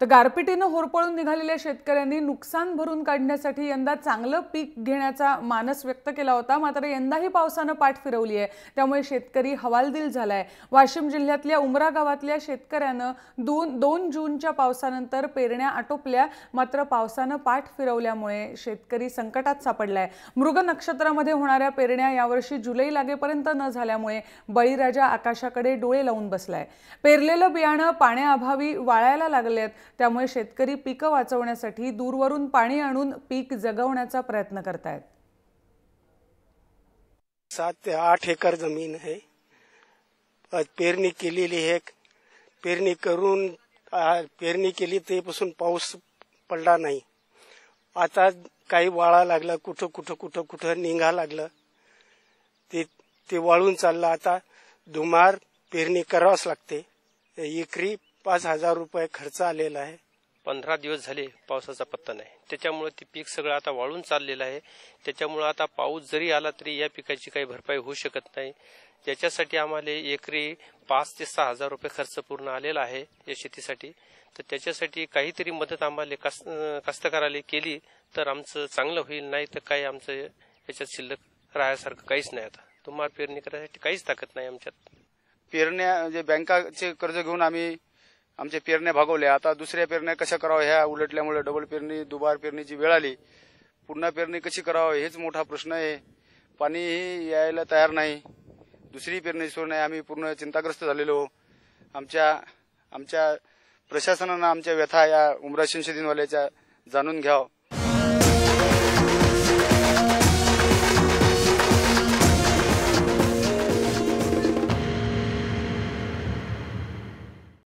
तर गारपिटीनं होरपळून निघालेल्या शेतकऱ्यांनी नुकसान भरून काढण्यासाठी यंदा चांगलं पीक घेण्याचा मानस व्यक्त केला होता। मात्र यंदाही पावसानं पाठ फिरवली आहे, त्यामुळे शेतकरी हवालदिल झालाय। वाशिम जिल्ह्यातल्या उमरा गावातल्या शेतकऱ्यानं 2 जूनच्या पावसानंतर पेरण्या आटोपल्या, मात्र पावसानं पाठ फिरवल्यामुळे शेतकरी संकटात सापडलाय। मृग नक्षत्रामध्ये होणाऱ्या पेरण्या यावर्षी जुलै लागेपर्यंत न झाल्यामुळे बळीराजा आकाशाकडे डोळे लावून बसलाय। पेरलेलं बियाणं पाण्याअभावी वाळायला लागलेत, त्यामुळे शेतकरी पीक वाचवण्यासाठी दूरवरून पाणी आणून पीक जगवण्याचा प्रयत्न करतायत। 7 ते 8 एकर जमीन है, पेरणी केलेली आहे। पेरणी करून पेरणी केली तेपासून पाऊस पडला नाही। आता काही वाळा लागला, कुठं निघा लागलं, ते वाळून चाललं। आता दुमार पेरणी करावंच लागते। एकरी 5,000 रुपये खर्च आलेला आहे। 15 दिवस झाले पावसाचा पत्ता नाही, त्याच्यामुळे ते पीक सगळं आता वाळून चाललेलं आहे। त्याच्यामुळे आता पाऊस जरी आला तरी या पिकाची काही भरपाई होऊ शकत नाही। त्याच्यासाठी आम्हाला एकरी 5 ते 6,000 रुपये खर्च पूर्ण आलेला आहे या शेतीसाठी। तर त्याच्यासाठी काहीतरी मदत आम्हाला कास्तकाराला केली तर आमचं चांगलं होईल, नाही तर काही आमचं याच्यात शिल्लक राहायसारखं काहीच नाही। आता तुम्हाला पेरणी करायसाठी काहीच ताकद नाही आमच्यात। पेरण्या जे बँकाचे कर्ज घेऊन आम्ही आमचे पेरण्या भागवल्या। आता दुसऱ्या पेरण्या कशा कराव्या ह्या उलटल्यामुळे डबल पेरणी दुबार पेरणीची वेळ आली। पुन्हा पेरणी कशी करावी हेच मोठा प्रश्न आहे। पाणीही यायला तयार नाही, दुसरी पेरणी सुरू नाही। आम्ही पूर्ण चिंताग्रस्त झालेलो। आमच्या प्रशासनानं आमच्या व्यथा या उमरा संशोधनवाल्याच्या जाणून घ्यावं।